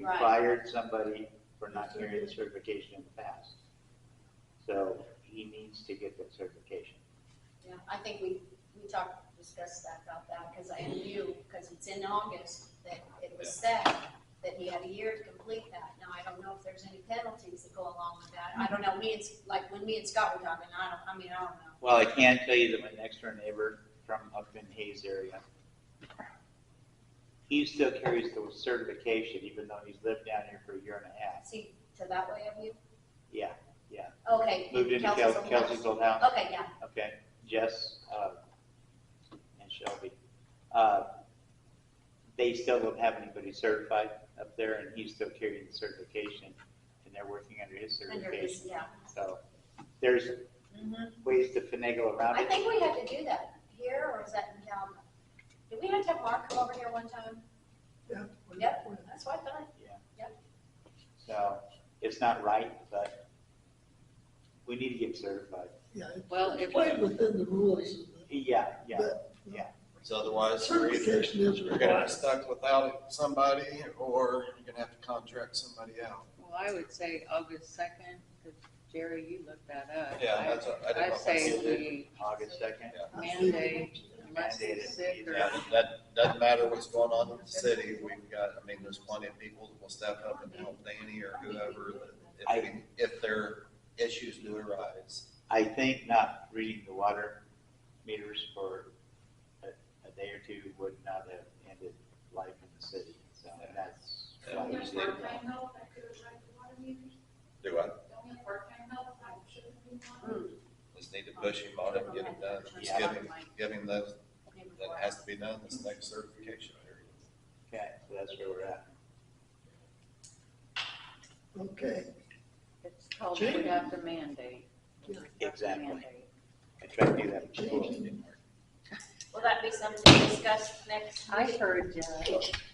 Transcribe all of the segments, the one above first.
we Right. fired somebody for not carrying the certification in the past. So he needs to get that certification. Yeah, I think we discussed about that, because I knew, because it's in August, that it was set, that he had a year to complete that. Now, I don't know if there's any penalties that go along with that. I don't know, when me and Scott were talking, I don't know. Well, I can tell you that my next door neighbor from up in Hayes area, he still carries the certification even though he's lived down here for a year and a half. See, to that way of you? Yeah, Okay. moved into Kelsey's old Kelsey's house. old house. Okay, yeah. Okay, Jess and Shelby. They still don't have anybody certified up there, and he's still carrying the certification, and they're working under his certification. Yeah. So there's ways to finagle around I it. think we had to do that here, or is that in town? Did we have to have Mark come over here one time? Yeah. Yep, that's what I thought. So it's not right, but we need to get certified. Yeah, Well, it's if- played within the rules. Yeah. But So otherwise, you're certification is gonna be required. stuck without somebody, or you're gonna have to contract somebody out. Well, I would say August 2nd, because Jerry, you looked that up. Yeah, that's what, I didn't know. I'd if say that's- we August 2nd. Yeah. mandate, unless Mandated. he's sick or. Yeah, that doesn't matter what's going on in the city, we've got, I mean, there's plenty of people that will step up and help Danny or whoever, that if their issues do arise. I think not reading the water meters for a day or two would not have ended life in the city. So that's why we did that. Do I? Just need to push him on it and get it done. Just give him those, that has to be done, this next certification period. Okay, so that's where we're at. Okay, It's called, we have to mandate. Exactly. Mandate. I tried to do that before, it didn't work. Will that be something to discuss next I week? heard,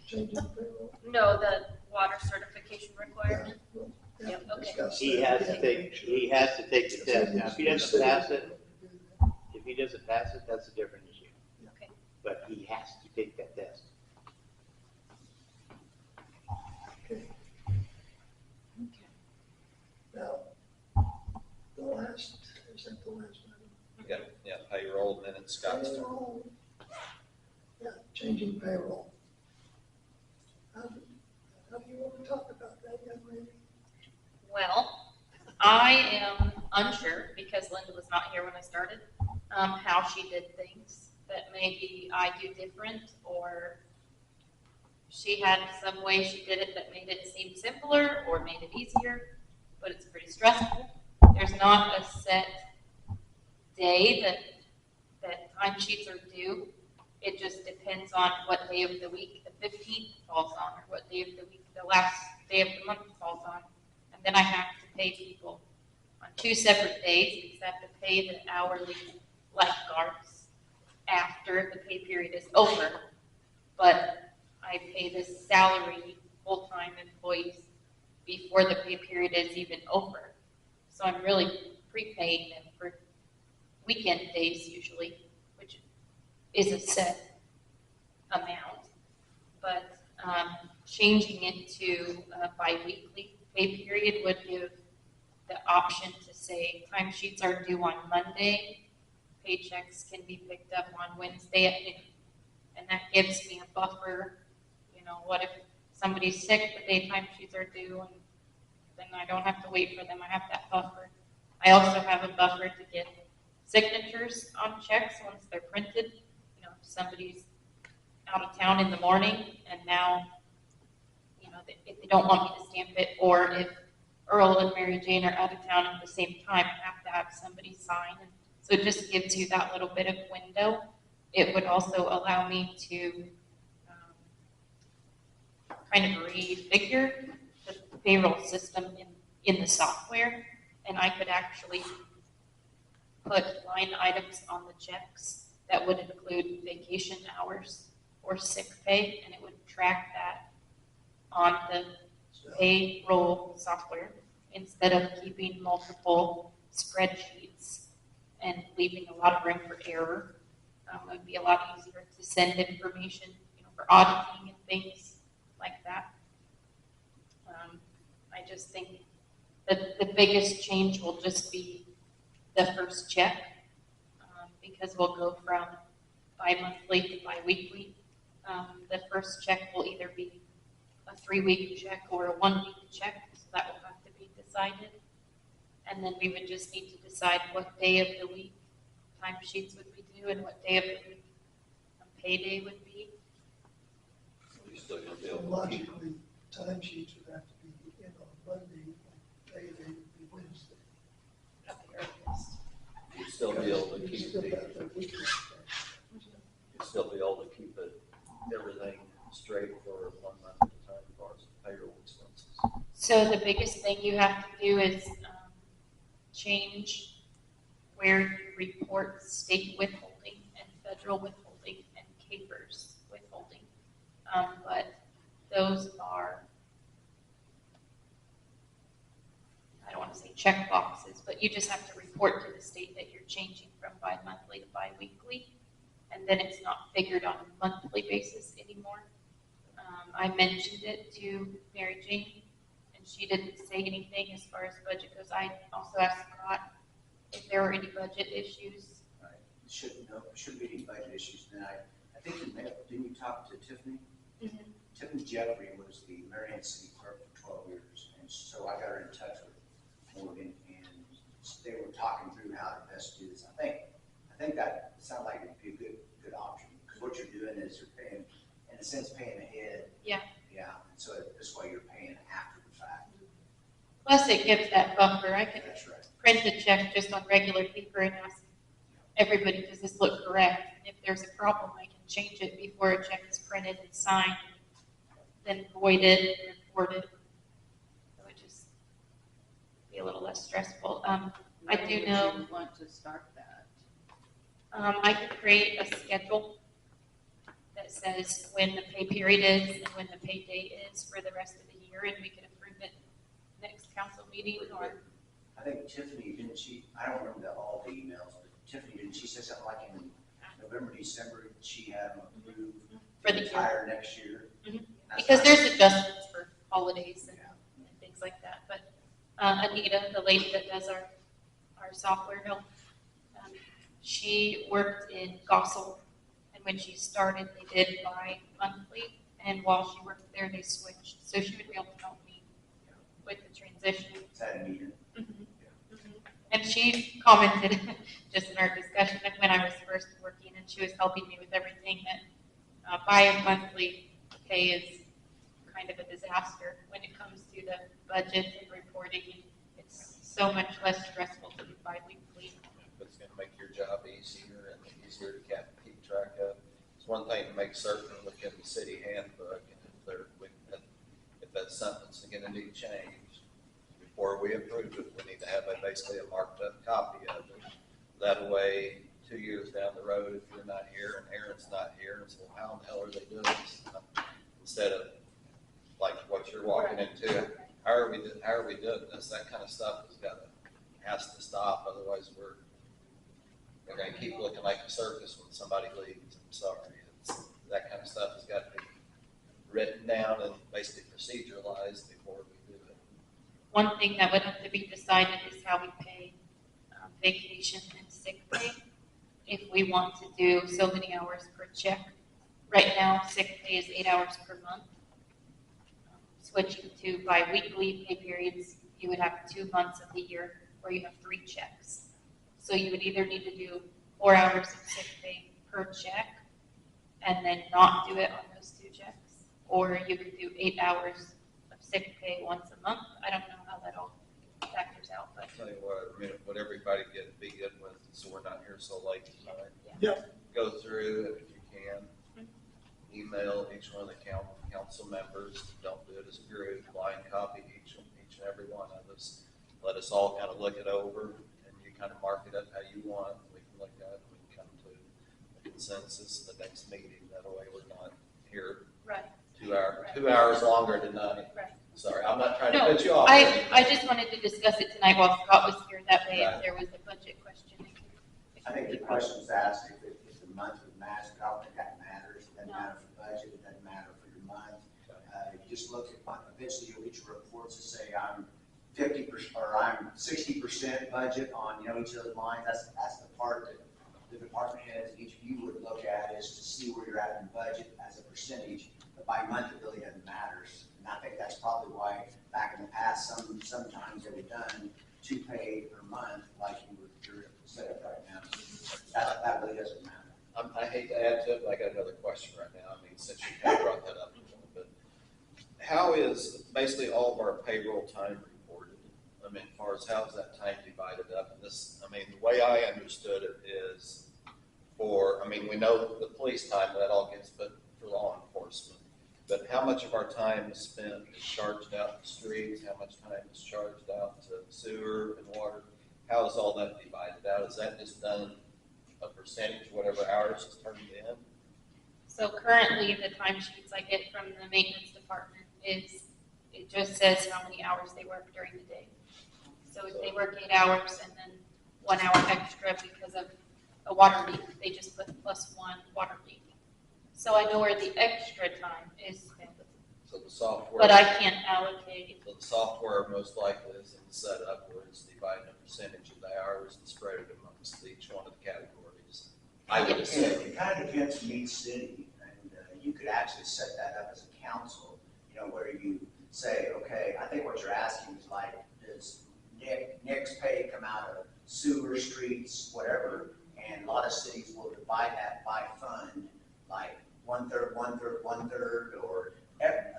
changing payroll. No, the water certification Yeah, requirement. we'll have Yep, to okay. discuss He that. has to take the test. Now, if he doesn't pass it, that's a different issue. Okay. But he has to take that test. Okay. Now, the last, is that the last item? Yeah, payroll, and then it's Scott's turn. Payroll. Yeah, changing payroll. How do you want to talk about that, young lady? Well, I am unsure, because Linda was not here when I started, how she did things, that maybe I do different, or she had some way she did it that made it seem simpler or made it easier, but it's pretty stressful. There's not a set day that timesheets are due. It just depends on what day of the week the 15th falls on, or what day of the week the last day of the month falls on. And then I have to pay people on 2 separate days, because I have to pay the hourly lifeguards after the pay period is over. But I pay the salary full-time employees before the pay period is even over. So I'm really prepaying them for weekend days usually, which is a set amount. But changing it to a biweekly pay period would give the option to say timesheets are due on Monday, paychecks can be picked up on Wednesday at noon. And that gives me a buffer. You know, what if somebody's sick the day timesheets are due, and then I don't have to wait for them, I have that buffer. I also have a buffer to get signatures on checks once they're printed. You know, if somebody's out of town in the morning and now, you know, if they don't want me to stamp it, or if Earl and Mary Jane are out of town at the same time, I have to have somebody sign. And so it just gives you that little bit of window. It would also allow me to kind of refigure the payroll system in the software, and I could actually put line items on the checks that would include vacation hours or sick pay, and it would track that on the payroll software instead of keeping multiple spreadsheets and leaving a lot of room for error. It would be a lot easier to send information, you know, for auditing and things like that. just think that the biggest change will just be the first check, because we'll go from bi-monthly to bi-weekly. The first check will either be a 3-week check or a 1-week check, so that will have to be decided. And then we would just need to decide what day of the week timesheets would be due and what day of the week payday would be. You're still gonna be So able to keep, logically, timesheets would have to be in on Monday, like payday would be Wednesday. At the earliest. you'd still be able to You keep still the, got the weekly stuff. you'd still be able to keep it, everything straight for 1 month at a time as far as payroll expenses. So the biggest thing you have to do is change where you report state withholding and federal withholding and capers withholding. But those are, I don't want to say check boxes, but you just have to report to the state that you're changing from bi-monthly to bi-weekly, and then it's not figured on a monthly basis anymore. I mentioned it to Mary Jane, and she didn't say anything as far as budget goes. I also asked Scott if there were any budget issues. Shouldn't be any budget issues. And I think you didn't you talk to Tiffany? Mhm. Tiffany Jeffrey was the Marion City clerk for 12 years, and so I got her in touch with Morgan, and they were talking through how to best do this. I think that sounds like it'd be a good option, because what you're doing is you're paying, in a sense, paying ahead. Yeah. Yeah, and so this way you're paying after the fact. Plus, it gives that buffer. I can That's right. print a check just on regular paper and ask everybody, does this look correct? And if there's a problem, I can change it before a check is printed and signed, then void it and report it. So it just be a little less stressful. I When do would know, you want to start that? I could create a schedule that says when the pay period is and when the pay date is for the rest of the year, and we could approve it next council meeting or. I think Tiffany, didn't she, I don't remember all the emails, but Tiffany, didn't she say something like in November, December, she had them approved For the year. entire next year? Mhm. That's Because not- there's adjustments for holidays and Yeah. things like that, but Anita, the lady that does our software help, she worked in Gossel, and when she started, they did bi-monthly, and while she worked there, they switched, so she would be able to help me with the transition. Is that a meeting? And she commented, just in our discussion, of when I was first working, and she was helping me with everything, that bi-monthly pay is kind of a disaster when it comes to the budget and reporting. It's so much less stressful to do bi-weekly. But it's gonna make your job easier and easier to keep track of. It's one thing to make certain within the city handbook, and if that's something that's gonna need changed, before we approve it, we need to have basically a marked up copy of it. That way, 2 years down the road, if you're not here and Aaron's not here, it's, well, how in the hell are they doing this? Instead of like what you're walking into, how are we doing this? That kind of stuff has to stop, otherwise we're gonna keep looking like a circus when somebody leaves. I'm sorry. That kind of stuff has got to be written down and basically proceduralized before we do it. One thing that would have to be decided is how we pay vacation and sick pay. If we want to do so many hours per check. Right now, sick pay is 8 hours per month. Switching to bi-weekly pay periods, you would have 2 months of the year where you have 3 checks. So you would either need to do 4 hours of sick pay per check and then not do it on those 2 checks. Or you could do 8 hours of sick pay once a month. I don't know how that all factors out, but Tell you what, I mean, what everybody be good with, so we're not here so late tonight. Yeah. Go through, and if you can, email each one of the council members. Don't do it as a group, blind copy each and every one of us. Let us all kind of look it over, and you kind of mark it up how you want. We can look at it, we can come to a consensus in the next meeting. That way we're not here right. 2 hours longer tonight. Right. Sorry, I'm not trying to No, put you off. I just wanted to discuss it tonight while Scott was here. That way, Right. if there was a budget question. I think the question was asked if the month would matter, but I don't think that matters. It doesn't No. matter for budget, it doesn't matter for your month. You just look at, eventually you'll get your reports that say, I'm 50%, or I'm 60% budget on, each of those lines. That's the part that the department heads, each of you would look at, is to see where you're at in budget as a percentage. But by month, it really doesn't matter. And I think that's probably why back in the past, sometimes they were done to pay per month, like you're set up right now. That really doesn't matter. I hate to add to it, but I got another question right now. I mean, since you kind of brought that up a little bit. How is basically all of our payroll time reported? I mean, as far as how's that time divided up? And this, I mean, the way I understood it is we know the police time, that all gets put for law enforcement. But how much of our time is spent is charged out to streets? How much time is charged out to sewer and water? How is all that divided out? Is that just done a percentage, whatever hours is turned in? So currently, the timesheets I get from the maintenance department it just says how many hours they work during the day. So if they work 8 hours and then 1 hour extra because of a water leak, they just put +1 water leak. So I know where the extra time is spent, So the software. but I can't allocate. So the software most likely is set up where it's dividing a percentage of the hours and spread it amongst each one of the categories. I would assume. It kind of depends from each city, and you could actually set that up as a council, where you say, okay, I think what you're asking is like, does Nick's pay come out of sewer, streets, whatever? And a lot of cities will divide that by fund, like 1/3, 1/3, 1/3, or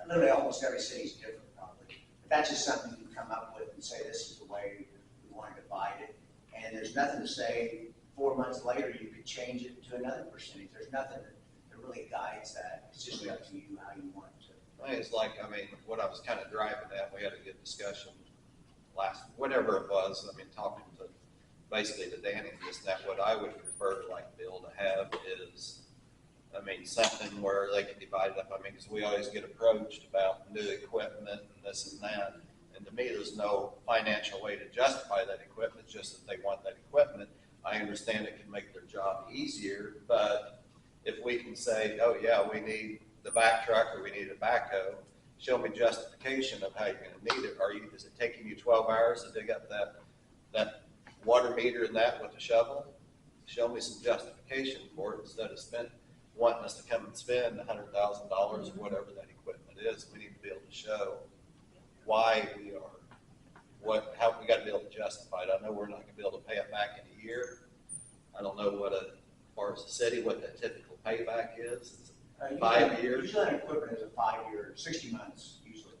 literally almost every city is different probably. But that's just something you can come up with and say, this is the way we want to divide it. And there's nothing to say 4 months later you could change it to another percentage. There's nothing that really guides that. It's just up to you how you want to. I think it's like, what I was kind of driving at, we had a good discussion whatever it was, talking to basically to Danny, just that what I would prefer to be able to have is, something where they can divide it up. Because we always get approached about new equipment and this and that. And to me, there's no financial way to justify that equipment, it's just that they want that equipment. I understand it can make their job easier, but if we can say, oh yeah, we need the back truck or we need a backhoe, show me justification of how you're going to need it. Is it taking you 12 hours to dig up that water meter and that with a shovel? Show me some justification for it instead of wanting us to come and spend $100,000 or whatever that equipment is. We need to be able to show why we are, how we got to be able to justify it. I know we're not going to be able to pay it back in a year. I don't know as far as the city, what the typical payback is. 5 years? Usually an equipment is a 5 year, 60 months usually.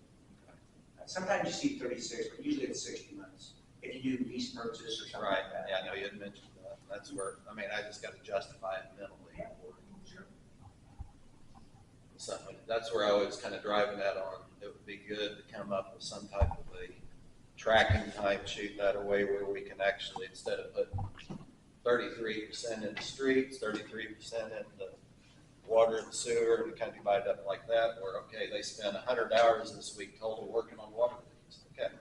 Sometimes you see 36, but usually it's 60 months. If you do lease purchase or something Right, like that. yeah, I know you had mentioned that. That's where, I just got to justify it mentally. Sure. So that's where I was kind of driving that on. It would be good to come up with some type of a tracking time sheet that way where we can actually, instead of putting 33% in the streets, 33% in the water and sewer, and kind of divide it up like that, where, okay, they spend 100 hours this week total working on water leaks, okay?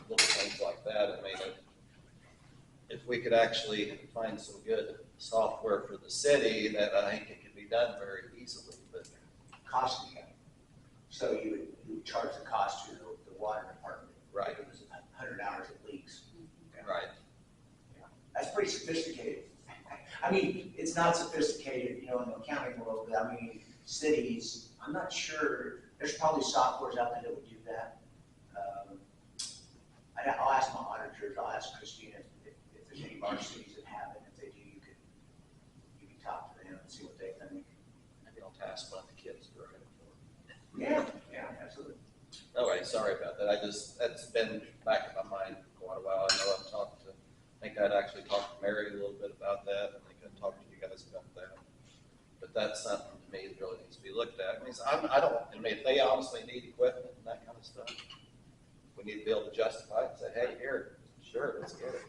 Little things like that. If we could actually find some good software for the city, that I think it could be done very easily, but. Cost account. So you would charge the cost to the water department. Right. If it was 100 hours of leaks. Right. Yeah. That's pretty sophisticated. It's not sophisticated, in the accounting world, but cities, I'm not sure, there's probably softwares out there that would do that. I'll ask my auditors, I'll ask Christina if there's any of our cities that have it. If they do, you can talk to them and see what they think. Maybe I'll task one of the kids to write it for. Yeah, absolutely. Okay, sorry about that. That's been back in my mind for quite a while. I know I think I'd actually talked to Mary a little bit about that, and I couldn't talk to you guys about that. But that's something to me that really needs to be looked at. If they honestly need equipment and that kind of stuff, we need to be able to justify it and say, hey, here, sure, let's get it.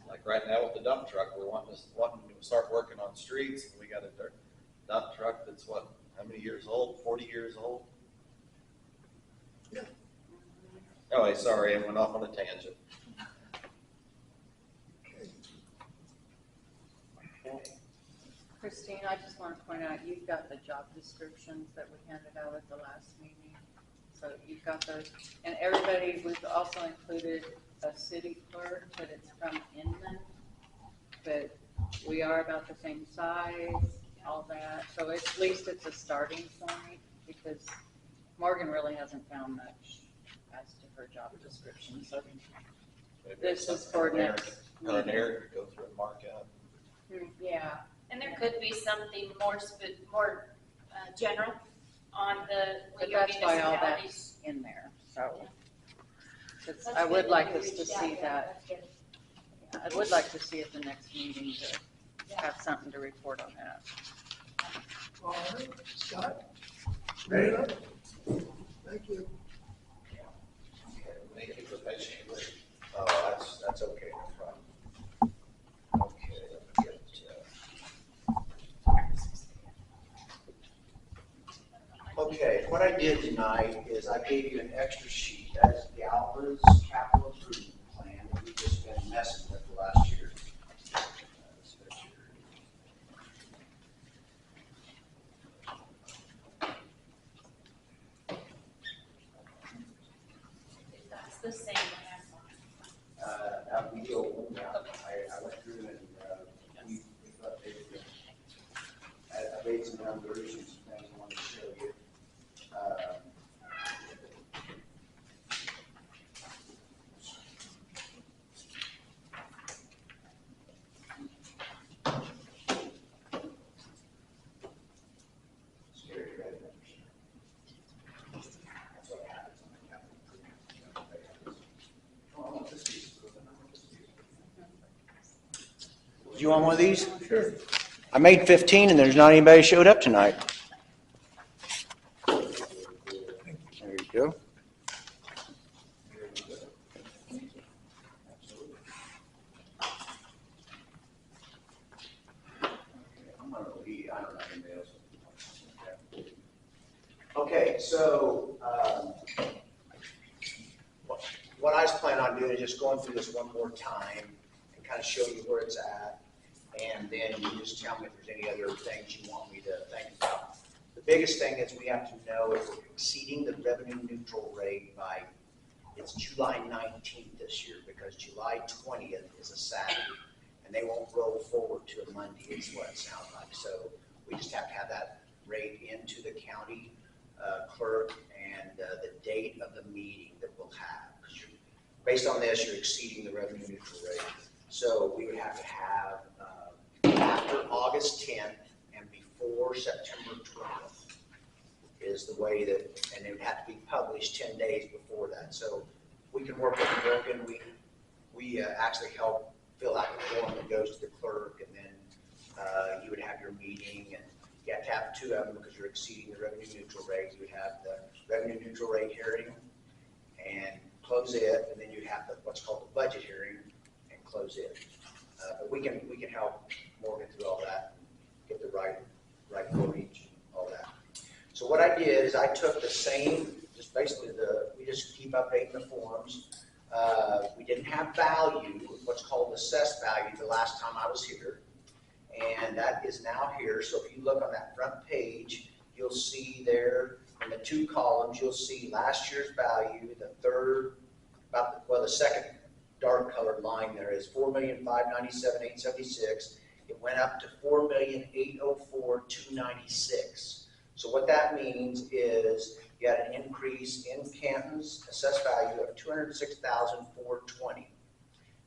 Like right now with the dump truck, we're wanting to start working on streets, and we got a dump truck that's how many years old? 40 years old? Yeah. Oh, sorry, I went off on a tangent. Christine, I just want to point out, you've got the job descriptions that we handed out at the last meeting. So you've got got those. And everybody, we've also included a city clerk, but it's from Inman. But we are about the same size, all that. So at least it's a starting point because Morgan really hasn't found much as to her job description. So Maybe this is something for on there. next Or an meeting. area to go through and mark out. Yeah, And there could be something more general on the but your that's why all municipalities. that's in there. So 'cause That's I good would that like you us to reached out, see yeah, that. that's good. I would like to see at the next meeting to Yeah. have something to report on that. All right, Scott? Ready up? Thank you. Thank you for patiently waiting. Oh, that's okay, no problem. Okay, let me get, Okay, what I did tonight is I gave you an extra sheet. That is the Alva's capital improvement plan that we've just been messing with the last year. That's the same one. That would be the old one, yeah. I went through and, we've updated it. I made some numbers and some things I wanted to show you. Scary, right? That's what happens on the capital improvement. Oh, I want this piece. Do you want one of these? Sure. I made 15 and there's not anybody showed up tonight. There you go. Okay, so what I was planning on doing is just going through this one more time and kind of show you where it's at. And then you just tell me if there's any other things you want me to think about. The biggest thing is we have to know if we're exceeding the revenue neutral rate by, it's July 19th this year, because July 20th is a Saturday, and they won't roll forward to a Monday, is what it sounds like. So we just have to have that rate into the county clerk and the date of the meeting that we'll have. Because based on this, you're exceeding the revenue neutral rate. So we would have to have after August 10th and before September 20th is the way that, and it would have to be published 10 days before that. So we can work with Morgan. We actually help fill out the form that goes to the clerk, and then you would have your meeting, and you have to have two of them because you're exceeding the revenue neutral rate. You would have the revenue neutral rate hearing and close it, and then you'd have what's called the budget hearing and close it. But we can help Morgan through all that and get the right verbiage and all that. So what I did is I took the same, just basically we just keep updating the forms. We didn't have value, what's called assessed value, the last time I was here. And that is now here. So if you look on that front page, you'll see there in the two columns, you'll see last year's value, the second dark colored line there is $4,597,876. It went up to $4,804,296. So what that means is you had an increase in Canton's assessed value of $206,420.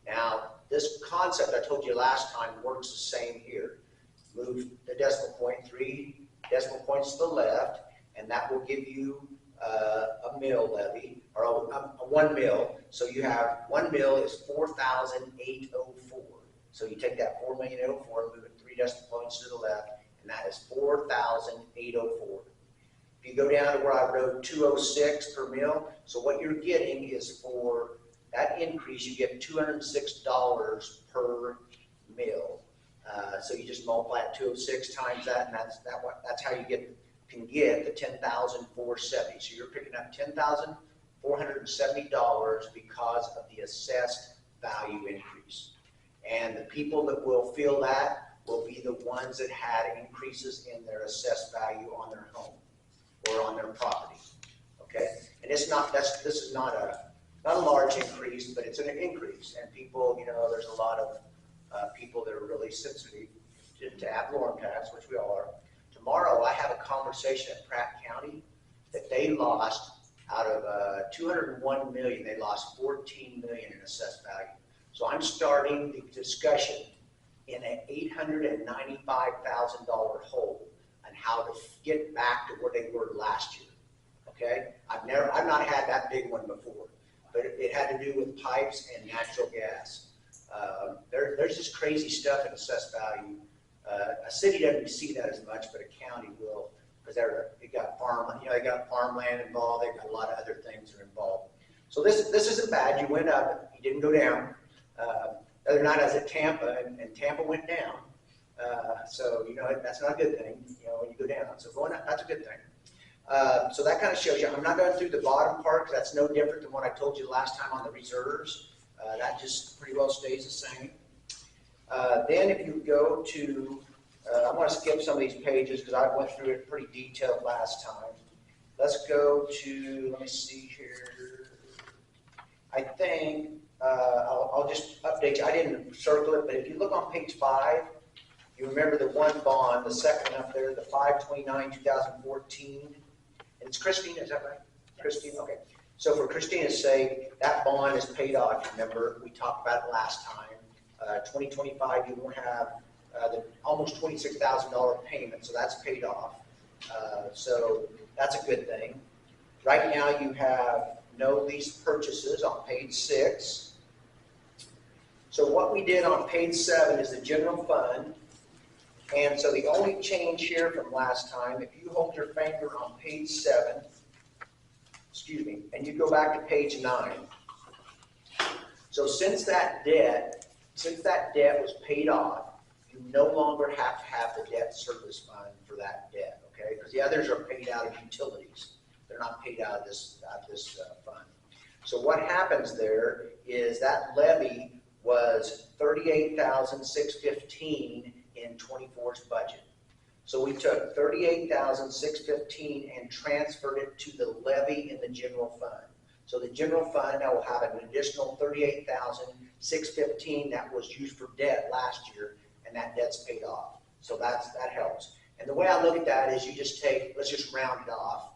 Now, this concept I told you last time works the same here. Move the decimal point 3 decimal points to the left, and that will give you a mill levy, or a 1 mill. So you have 1 mill is 4,804. So you take that 4,804 and move it 3 decimal points to the left, and that is 4,804. If you go down to where I wrote 206 per mill, so what you're getting is for that increase, you get $206 per mill. So you just multiply it 206 times that, and that's how you can get the $10,470. So you're picking up $10,470 because of the assessed value increase. And the people that will feel that will be the ones that had increases in their assessed value on their home or on their property. Okay? And And it's not, this is not a large increase, but it's an increase. And people, there's a lot of people that are really sensitive to ad valorem tax, which we all are. Tomorrow, I have a conversation at Pratt County that they lost out of 201 million, they lost 14 million in assessed value. So I'm starting the discussion in an $895,000 hole on how to get back to where they were last year. Okay, I've not had that big one before, but it had to do with pipes and natural gas. There's just crazy stuff in assessed value. A city doesn't see that as much, but a county will, because they got they got farmland involved. They've got a lot of other things that are involved. So this isn't bad. You went up, you didn't go down. The other night I was at Tampa, and Tampa went down. So that's not a good thing. When you go down, so going up, that's a good thing. So that kind of shows you. I'm not going through the bottom part because that's no different than what I told you last time on the reserves. That just pretty well stays the same. Then if you go to, I want to skip some of these pages because I went through it pretty detailed last time. Let's go to, let me see here. I think I'll just update you. I didn't circle it, but if you look on page 5, you remember the one bond, the second one up there, the 5/29/2014. And it's Christina, is that right? Christina, okay. So for Christina's sake, that bond is paid off. Remember, we talked about it last time. 2025, you won't have the almost $26,000 payment, so that's paid off. So that's a good thing. Right now, you have no lease purchases on page 6. So what we did on page 7 is the general fund. And so the only change here from last time, if you hold your finger on page 7, and you go back to page 9. So since that debt was paid off, you no longer have to have the debt service fund for that debt, okay? Because the others are paid out of utilities. They're not paid out of this fund. So what happens there is that levy was $38,615 in 24's budget. So we took $38,615 and transferred it to the levy in the general fund. So the general fund now will have an additional $38,615 that was used for debt last year, and that debt's paid off. So that helps. And the way I look at that is you just take, let's just round it off.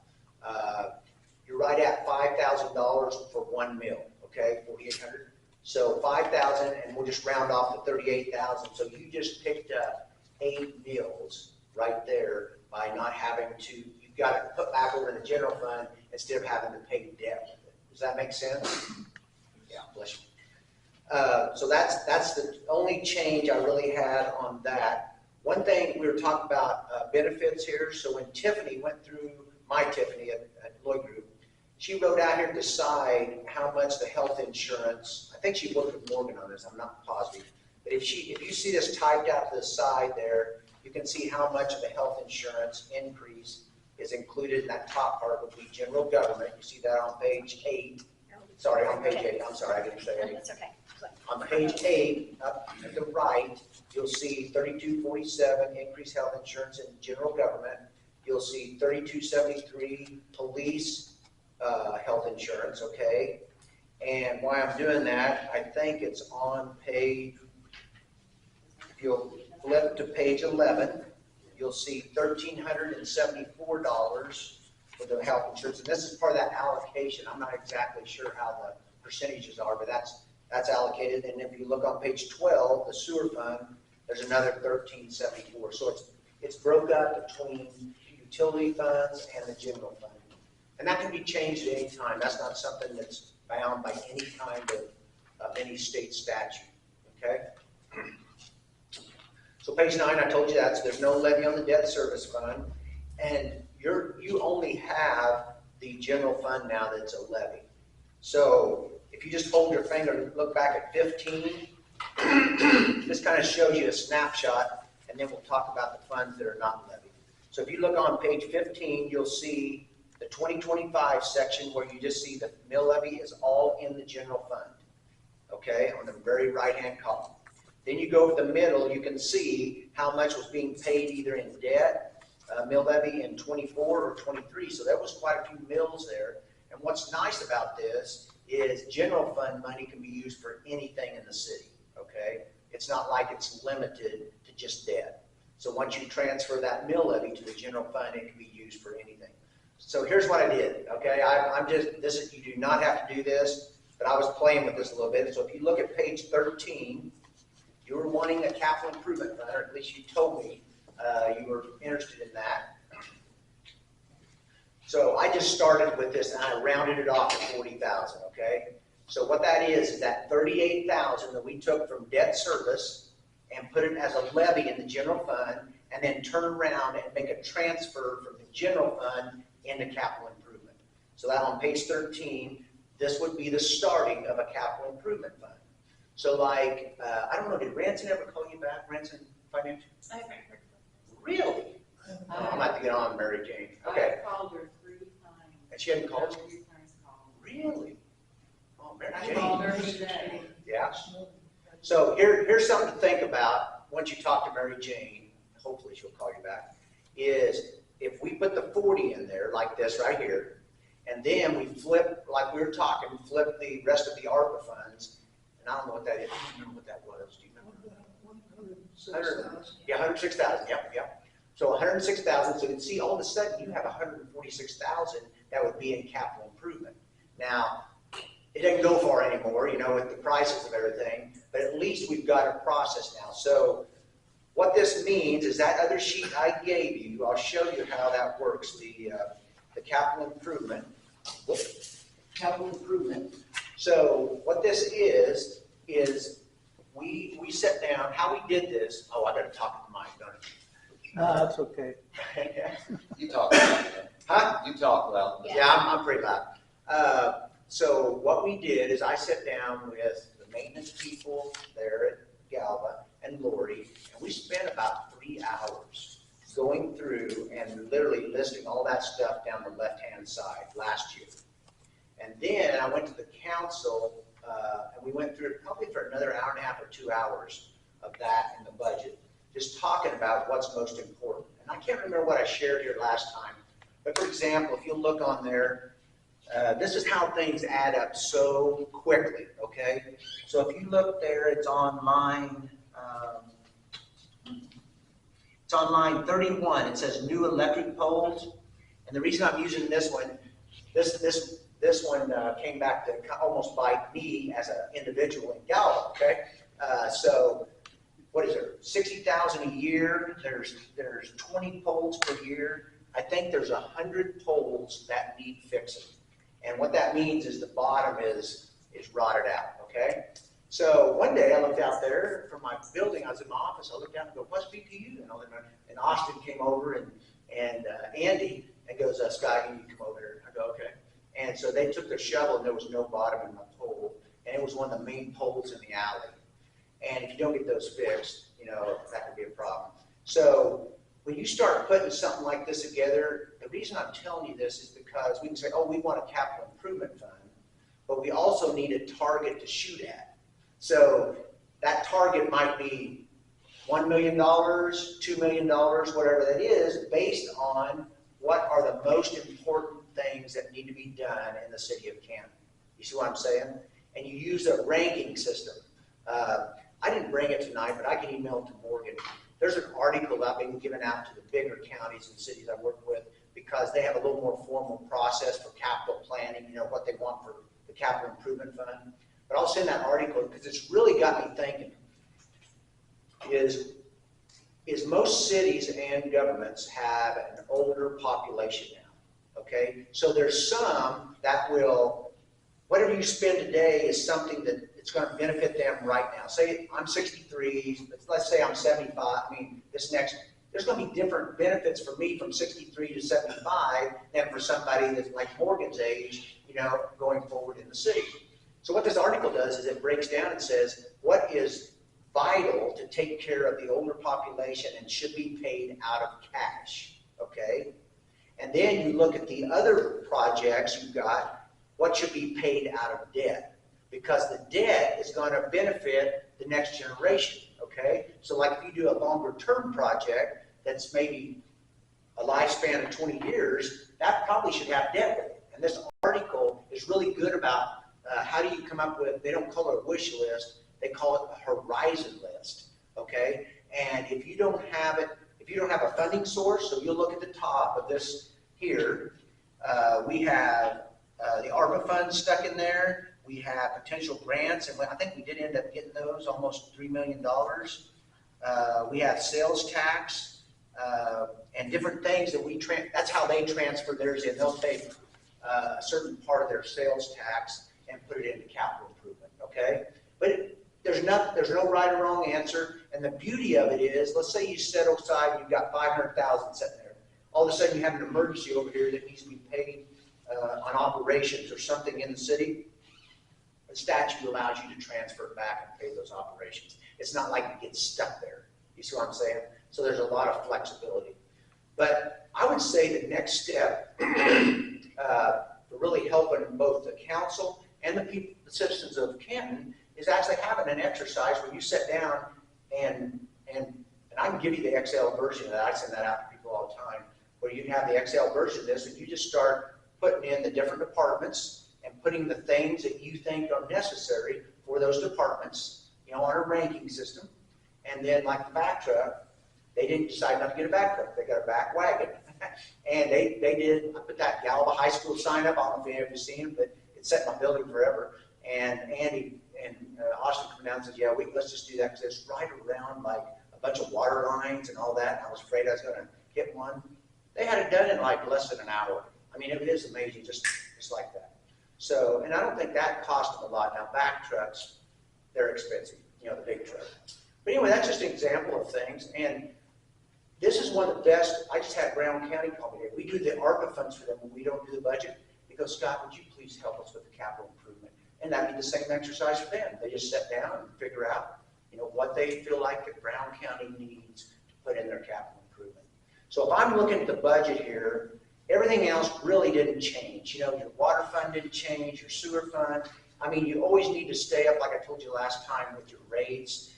You're right at $5,000 for 1 mil, okay, 4,800. So 5,000, and we'll just round off the 38,000. So you just picked up 8 mills right there by not having to, you've got to put back over in the general fund instead of having to pay debt with it. Does that make sense? Yeah, bless you. So that's the only change I really had on that. One thing, we were talking about benefits here. So when Tiffany went through, my Tiffany at Lloyd Group, she wrote out here to decide how much the health insurance, I think she worked with Morgan on this, I'm not positive. But if you see this typed out to the side there, you can see how much of the health insurance increase is included in that top part would be general government. You see that on page 8. Sorry, on page 8. I'm sorry, I didn't say 8. That's okay. On page 8, up at the right, you'll see 3247 increased health insurance in general government. You'll see 3273 police health insurance, okay? And why I'm doing that, I think it's on page, if you'll flip to page 11, you'll see $1,374 for the health insurance. And this is part of that allocation. I'm not exactly sure how the percentages are, but that's allocated. And if you look on page 12, the sewer fund, there's another $1,374. So it's broke up between utility funds and the general fund. And that can be changed at any time. That's not something that's bound by any kind of any state statute, okay? So page 9, I told you that, so there's no levy on the debt service fund, and you only have the general fund now that's a levy. So if you just hold your finger and look back at 15, this kind of shows you a snapshot, and then we'll talk about the funds that are not levied. So if you look on page 15, you'll see the 2025 section where you just see the mill levy is all in the general fund, okay, on the very right-hand column. Then you go to the middle, you can see how much was being paid either in debt, mill levy in 24 or 23. So there was quite a few mills there. And what's nice about this is general fund money can be used for anything in the city, okay? It's not like it's limited to just debt. So once you transfer that mill levy to the general fund, it can be used for anything. So here's what I did, okay? You do not have to do this, but I was playing with this a little bit. So if you look at page 13, you were wanting a capital improvement fund, or at least you told me you were interested in that. So I just started with this and I rounded it off to 40,000, okay? So what that is that 38,000 that we took from debt service and put it as a levy in the general fund, and then turn around and make a transfer from the general fund into capital improvement. So that on page 13, this would be the starting of a capital improvement fund. So like, I don't know, did Ransom ever call you back? Ransom Financial? I haven't heard Really? I'm gonna have to get on Mary Jane. Okay. I called her 3 times. And she hadn't called you? 3 times called. Really? Oh, Mary I Jane. called her today. Yeah. So here's something to think about once you talk to Mary Jane, hopefully she'll call you back, is if we put the 40 in there like this right here, and then we flip, like we were talking, flip the rest of the ARPA funds, and I don't know what that is. I don't remember what that was. Do you remember? 106,000. Yeah, 106,000. Yep. So 106,000. So you can see all of a sudden you have 146,000 that would be in capital improvement. Now, it doesn't go far anymore, you know, with the prices of everything, but at least we've got a process now. So what this means is that other sheet I gave you, I'll show you how that works, the capital improvement. Capital improvement. So what this is we set down how we did this. Oh, I got to talk to the mic, don't I? No, that's okay. You talk loud. Huh? You talk loud. Yeah, I'm pretty loud. So what we did is I sat down with the maintenance people there at Galva and Lori, and we spent about 3 hours going through and literally listing all that stuff down the left-hand side last year. And then I went to the council, and we went through it probably for another hour and a half or 2 hours of that in the budget, just talking about what's most important. And I can't remember what I shared here last time, but for example, if you look on there, this is how things add up so quickly, okay? So if you look there, it's on line 31. It says new electric poles. And the reason I'm using this one, this one came back to almost bite me as an individual in Gallup, okay? So what is there, 60,000 a year? There's 20 poles per year. I think there's 100 poles that need fixing. And what that means is the bottom is rotted out, okay? So one day I looked out there from my building, I was in my office, I looked down and go, what's BPU? And Austin came over and Andy, and goes, Scott, you need to come over here. I go, okay. And so they took their shovel and there was no bottom in my pole. And it was one of the main poles in the alley. And if you don't get those fixed, you know, that could be a problem. So when you start putting something like this together, the reason I'm telling you this is because we can say, oh, we want a capital improvement fund, but we also need a target to shoot at. So that target might be $1 million, $2 million, whatever that is, based on what are the most important things that need to be done in the city of Canton. You see what I'm saying? And you use a ranking system. I didn't bring it tonight, but I can email it to Morgan. There's an article that I've been giving out to the bigger counties and cities I work with because they have a little more formal process for capital planning, you know, what they want for the capital improvement fund. But I'll send that article because it's really got me thinking. Is most cities and governments have an older population now, okay? So there's some that will, whatever you spend today is something that it's going to benefit them right now. Say I'm 63, let's say I'm 75, there's going to be different benefits for me from 63 to 75 than for somebody that's like Morgan's age, you know, going forward in the city. So what this article does is it breaks down and says what is vital to take care of the older population and should be paid out of cash, okay? And then you look at the other projects you've got, what should be paid out of debt, because the debt is going to benefit the next generation, okay? So like if you do a longer term project that's maybe a lifespan of 20 years, that probably should have debt with it. And this article really good about how do you come up with, they don't call it a wish list, they call it a horizon list, okay? And if you don't have it, if you don't have a funding source, so you'll look at the top of this here, we have the ARPA funds stuck in there, we have potential grants, and I think we did end up getting those, almost $3 million. We have sales tax, and different things that that's how they transfer theirs in. They'll take a certain part of their sales tax and put it into capital improvement, okay? But there's no right or wrong answer, and the beauty of it is, let's say you set aside, you've got 500,000 sitting there. All of a sudden you have an emergency over here that needs to be paid on operations or something in the city. The statute allows you to transfer it back and pay those operations. It's not like you get stuck there. You see what I'm saying? So there's a lot of flexibility. But I would say the next step for really helping both the council and the citizens of Canton is actually having an exercise where you sit down and I can give you the Excel version of that. I send that out to people all the time, where you have the Excel version of this and you just start putting in the different departments and putting the things that you think are necessary for those departments, on a ranking system. And then like the back truck, they didn't decide not to get a back truck, they got a back wagon. And they did, I put that Galva High School sign up, I don't know if any of you have seen it, but it set my building forever. And Andy and Austin come down and said, yeah, let's just do that, because it's right around like a bunch of water lines and all that, and I was afraid I was gonna hit one. They had it done in like less than an hour. I mean, it is amazing, just like that. So, and I don't think that cost them a lot. Now, back trucks, they're expensive, the big truck. But anyway, that's just an example of things. And this is one of the best. I just had Brown County call me today. We do the ARPA funds for them when we don't do the budget. Because, Scott, would you please help us with the capital improvement? And that'd be the same exercise for them. They just sit down and figure out, what they feel like that Brown County needs to put in their capital improvement. So if I'm looking at the budget here, everything else really didn't change. Your water fund didn't change, your sewer fund. I mean, you always need to stay up, like I told you last time, with your rates,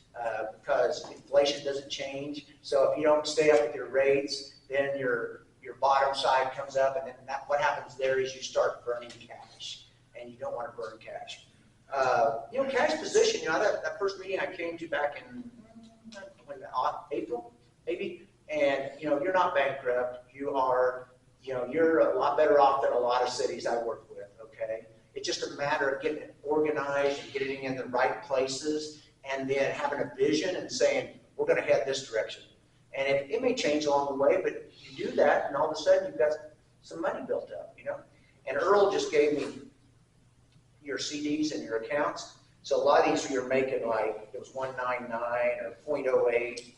because inflation doesn't change. So if you don't stay up with your rates, then your bottom side comes up, and then what happens there is you start burning cash, and you don't want to burn cash. Cash position, that first meeting I came to back in April, maybe, and, you're not bankrupt. You're a lot better off than a lot of cities I work with, okay? It's just a matter of getting it organized and getting it in the right places, and then having a vision and saying, we're going to head this direction. And it may change along the way, but you do that, and all of a sudden you've got some money built up, And Earl just gave me your CDs and your accounts. So a lot of these you're making like, it was 199 or 0.08.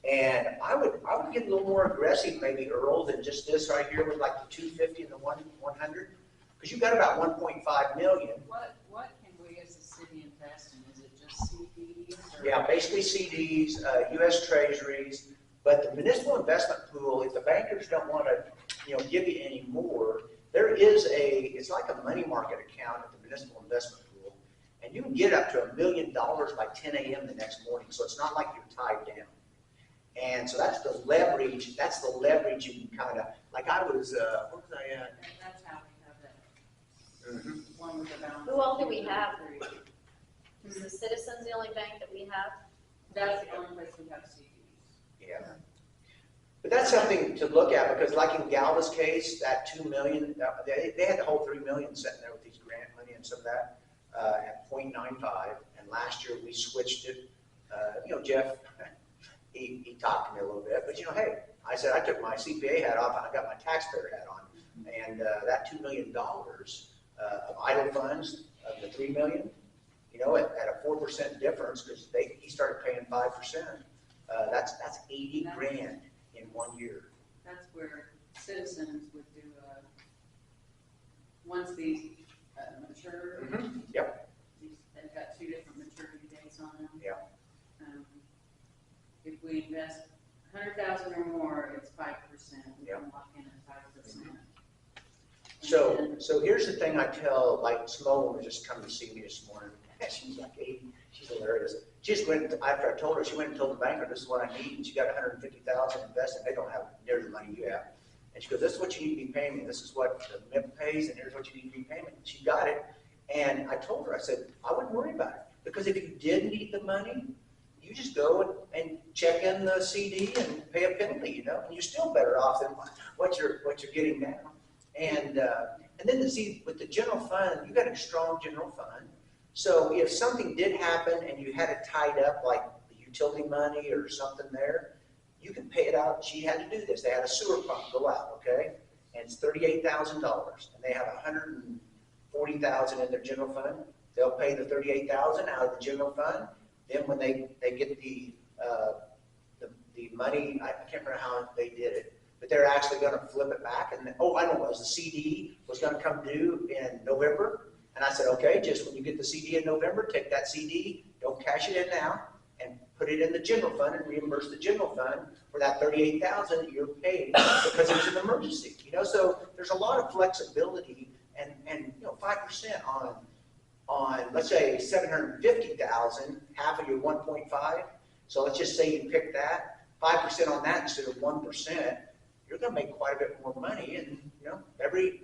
And I would get a little more aggressive, maybe, Earl, than just this right here with like the 250 and the 100, because you've got about 1.5 million. What can we as a city invest in? Is it just CDs? Or? Yeah, basically CDs, U.S. Treasuries, but the municipal investment pool, if the bankers don't want to, give you any more, there is it's like a money market account at the municipal investment pool, and you can get up to $1 million by 10 a.m. the next morning, so it's not like you're tied down. And so that's the leverage. That's the leverage you can kind of, like I was, what was I at? And that's how we have that one with the balance. Who all do we have? Is the Citizens the only bank that we have? That's the only place we have CDs. Yeah. But that's something to look at, because like in Galva's case, that $2 million, they had the whole $3 million sitting there with these grant money and some of that at 0.95. And last year we switched it. Jeff, he talked to me a little bit, but hey, I said I took my CPA hat off and I got my taxpayer hat on. And that $2 million of idle funds of the $3 million, at a 4% difference, because he started paying 5%. That's $80 grand in 1 year. That's where Citizens would do once these mature. Mm-hmm. Yep. They've got 2 different maturity dates on them. Yeah. If we invest 100,000 or more, it's 5%. We Yep. can lock in at 5%. So here's the thing I tell, like, Simone was just coming to see me this morning. She's like 80. She's hilarious. She just went, after I told her, she went and told the banker, this is what I need. And she got 150,000 invested. They don't have near the money you have. And she goes, this is what you need to be paying me. This is what the MIP pays, and here's what you need to be paying me. She got it. And I told her, I said, I wouldn't worry about it, because if you did need the money, you just go and check in the CD and pay a penalty, you know, and you're still better off than what you're getting now. And then to see with the general fund, you got a strong general fund. So if something did happen and you had it tied up, like the utility money or something there, you can pay it out. She had to do this. They had a sewer pump go out, okay? And it's $38,000, and they have $140,000 in their general fund. They'll pay the $38,000 out of the general fund. Then when they get the money, I can't remember how they did it, but they're actually going to flip it back. And oh, I know what it was. The CD was going to come due in November, and I said, okay, just when you get the CD in November, take that CD, don't cash it in now, and put it in the general fund and reimburse the general fund for that $38,000 you're paid because it's an emergency. You know, so there's a lot of flexibility, and you know, 5% on let's say $750,000, half of your 1.5. So let's just say you pick that 5% on that instead of 1%. You're going to make quite a bit more money, and you know, every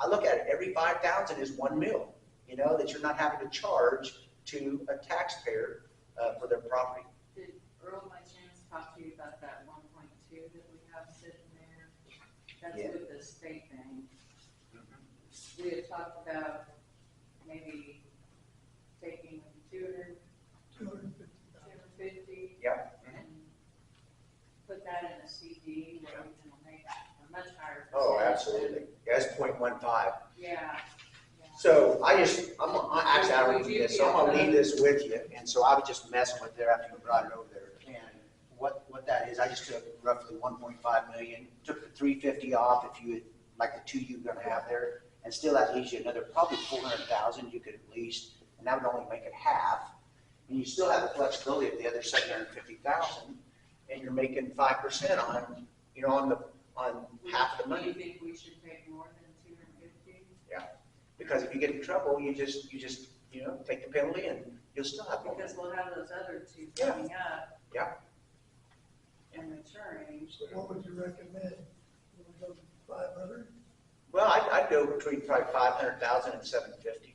I look at it, every 5,000 is $1 million. You know, that you're not having to charge to a taxpayer for their property. Did Earl by chance talk to you about that 1.2 that we have sitting there? That's Yeah. with the state bank. We had talked about maybe taking 250. Yep. And put that in a CD where we can make a much higher. Oh, percentage. absolutely. Yeah, it's 0.15. Yeah. So I actually, I don't do this, so I'm gonna leave this with you. And so I was just messing with it after you brought it over there. And what that is, I just took roughly 1.5 million, took the 350 off if you, like the two you're gonna have there, and still that leaves you another probably 400,000 you could at least, and that would only make it half. And you still have the flexibility of the other 750,000, and you're making 5% on, you know, on half of the Do you money. think we should take more than 250? Because if you get in trouble, you just, you know, take the penalty and you'll still have more. Because we'll have those other two Yeah. coming up. Yeah. And maturing. So what would you recommend? Would we go 500? Well, I'd go between probably 500,000 and 750.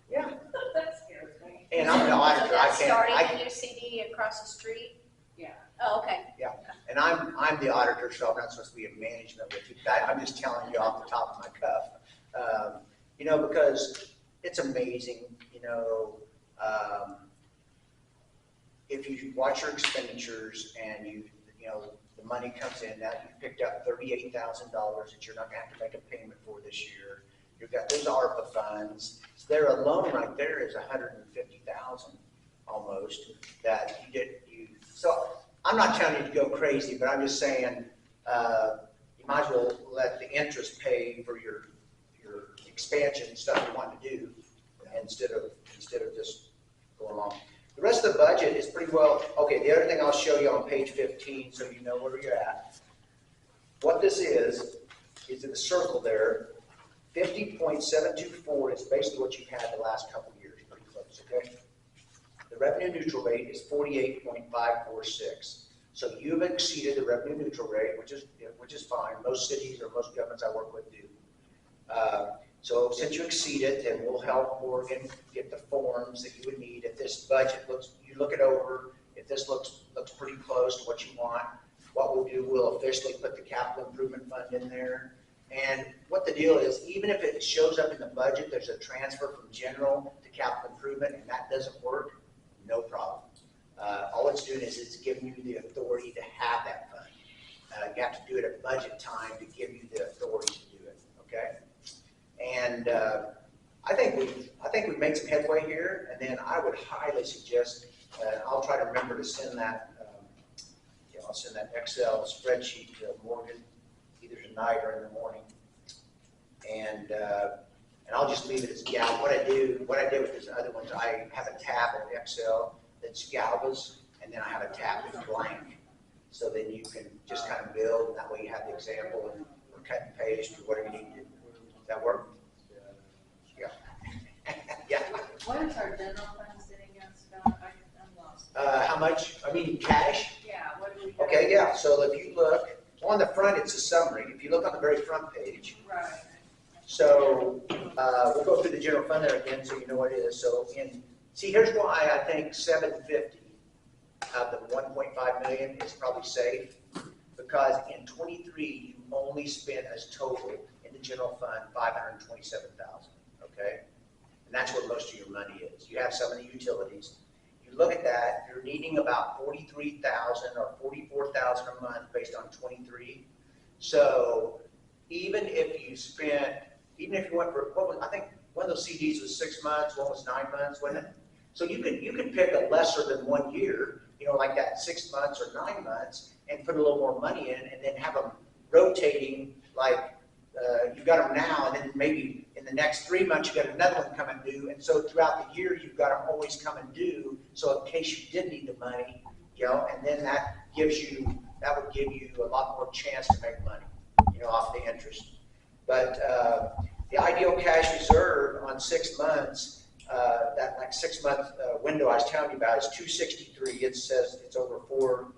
Yeah, That scares me. and I'm the auditor, So I that's can't, starting I, a new CD across the street? Yeah. Oh, okay. and I'm the auditor, so I'm not supposed to be in management with you. I'm just telling you off the top of my cuff. You know, because it's amazing, you know, if you watch your expenditures and you know, the money comes in, that you picked up $38,000 that you're not gonna have to make a payment for this year. You've got those ARPA funds. So there alone right there is 150,000 almost that so I'm not telling you to go crazy, but I'm just saying, you might as well let the interest pay for your expansion stuff you want to do instead of just going along. The rest of the budget is pretty well, okay, the other thing I'll show you on page 15 so you know where you're at. What this is in the circle there, 50.724 is basically what you've had the last couple of years, pretty close, okay? The revenue neutral rate is 48.546. So you've exceeded the revenue neutral rate, which is fine. Most cities or most governments I work with do. So since you exceed it, then we'll help Morgan get the forms that you would need. If this budget you look it over, if this looks pretty close to what you want, what we'll do, we'll officially put the capital improvement fund in there. And what the deal is, even if it shows up in the budget, there's a transfer from general to capital improvement, and that doesn't work, no problem. All it's doing is it's giving you the authority to have that fund. You have to do it at budget time to give you the authority to do it, okay? And I think we've made some headway here, and then I would highly suggest, I'll try to remember to send that, I'll send that Excel spreadsheet to Morgan either tonight or in the morning. And I'll just leave it as Galva. What I did with these other ones, I have a tab in Excel that's Galva's, and then I have a tab that's blank. So then you can just kind of build, and that way you have the example and cut and paste or whatever you need to do. Does that work? Yeah. Yeah. What is our general fund sitting at, Scott? I'm lost. How much? I mean, cash? Yeah, what do we have? Okay, yeah. So if you look on the front, it's a summary. If you look on the very front page, Right. so we'll go through the general fund there again so you know what it is. So see, here's why I think 750 of the 1.5 million is probably safe. Because in 23, you only spent as total in the general fund 527,000, okay? And that's where most of your money is. You have some of the utilities. You look at that, you're needing about 43,000 or 44,000 a month based on 23. So even if you went for, I think one of those CDs was 6 months, one was 9 months, wasn't it? So you could pick a lesser than 1 year, like that 6 months or 9 months, and put a little more money in, and then have them rotating, like you've got them now, and then maybe in the next 3 months you got another one coming due, and so throughout the year you've got them always coming due. So in case you did need the money, and then that would give you a lot more chance to make money, off the interest. But the ideal cash reserve on 6 months, that like 6 month window I was telling you about is 263. It says it's over four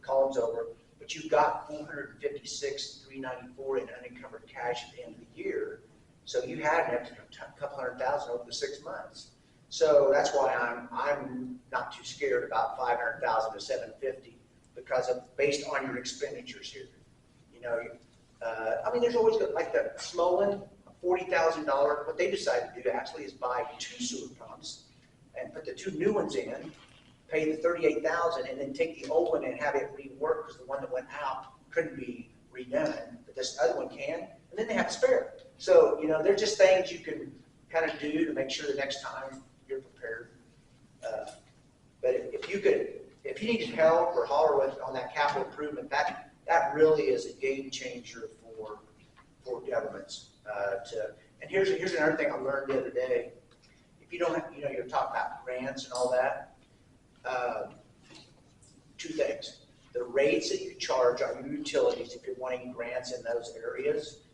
columns over, but you've got 456,394 in unencumbered cash at the end of the year. So you had an extra couple 100,000 over the 6 months. So that's why I'm not too scared about 500,000 to 750 because based on your expenditures here. There's always like the Smolin, $40,000. What they decided to do actually is buy 2 sewer pumps and put the 2 new ones in, pay the $38,000, and then take the old one and have it reworked because the one that went out couldn't be redone, but this other one can, and then they have a spare. So, they're just things you can kind of do to make sure the next time you're prepared. But if you need help or holler on that capital improvement, that really is a game changer for governments. And here's another thing I learned the other day. If you don't have, you're talking about grants and all that. 2 things. The rates that you charge on your utilities, if you're wanting grants in those areas,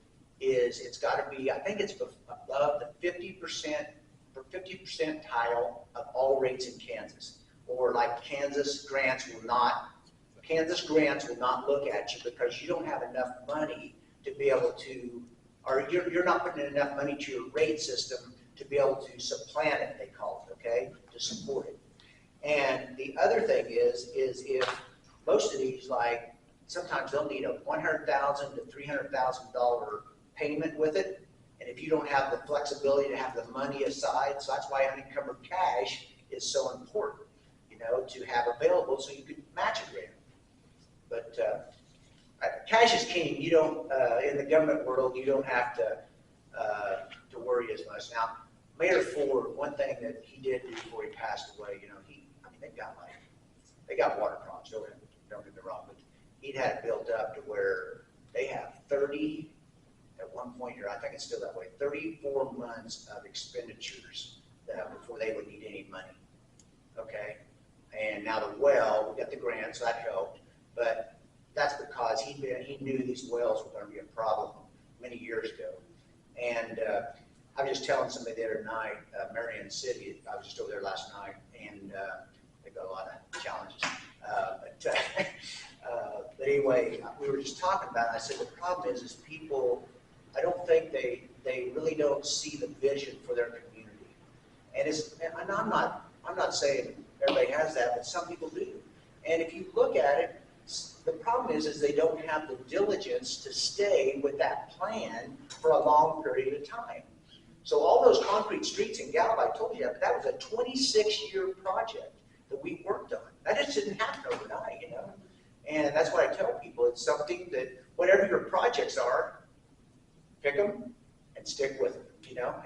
it's got to be, I think it's above the 50% tile of all rates in Kansas. Or like Kansas grants will not look at you because you don't have enough money to be able to, or you're not putting enough money to your rate system to be able to supplant it, they call it, okay, to support it. And the other thing is if most of these, like sometimes they'll need a $100,000 to $300,000 payment with it, and if you don't have the flexibility to have the money aside, so that's why unencumbered cash is so important, to have available so you can match a grant. But cash is king. You don't in the government world, you don't have to worry as much. Now, Mayor Ford, one thing that he did do before he passed away, they got water problems. Don't get me wrong, but he'd had it built up to where they have 30 at one point here. I think it's still that way. 34 months of expenditures before they would need any money. Okay, and now we got the grant, so that helped. But that's because he knew these wells were going to be a problem many years ago. And I was just telling somebody the other night, Marion City, I was just over there last night, and they've got a lot of challenges. But anyway, we were just talking about it. I said the problem is people, I don't think they really don't see the vision for their community. And I'm not saying everybody has that, but some people do. And if you look at it, the problem is they don't have the diligence to stay with that plan for a long period of time. So all those concrete streets in Gallup, I told you, that was a 26-year project that we worked on. That just didn't happen overnight, And that's what I tell people. It's something that whatever your projects are, pick them and stick with them,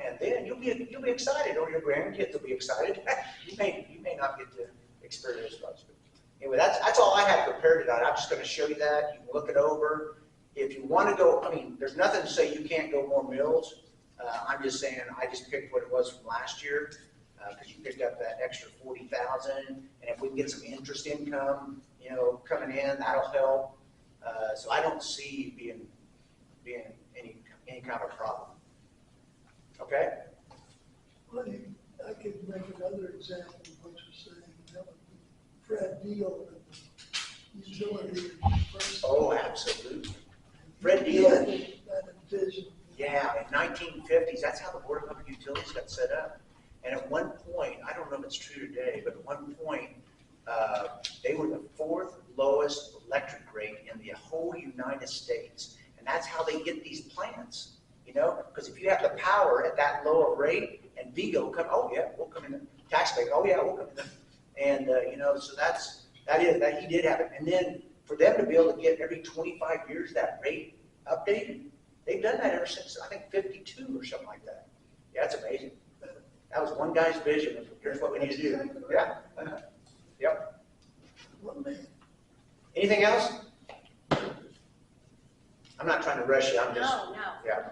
And then you'll be excited, or your grandkids will be excited. you may not get to experience those. Anyway, that's all I have prepared tonight. I'm just going to show you that. You can look it over. If you want to go, there's nothing to say you can't go more mills. I'm just saying I just picked what it was from last year because you picked up that extra 40,000, and if we can get some interest income, coming in, that'll help. So I don't see being any kind of problem. Okay. Well, I could make another example of what you're saying. That would be Fred Deal and the utility. Oh, absolutely. Fred Deal. That vision. Yeah, Yeah, in 1950s, that's how the Board of Public Utilities got set up. And at one point, I don't know if it's true today, but at one point, they were the fourth lowest electric rate in the whole United States. And that's how they get these plants, you know? Because if you have the power at that low of rate, and Vigo come, oh yeah, we'll come in, taxpayer, oh yeah, we'll come in. And, you know, so that he did have it. And then for them to be able to get every 25 years that rate updated, they've done that ever since, I think, 52 or something like that. Yeah, it's amazing. That was one guy's vision of here's what we need to do. Yeah. Yep. One man. Anything else? I'm not trying to rush you, I'm just, No, no. yeah.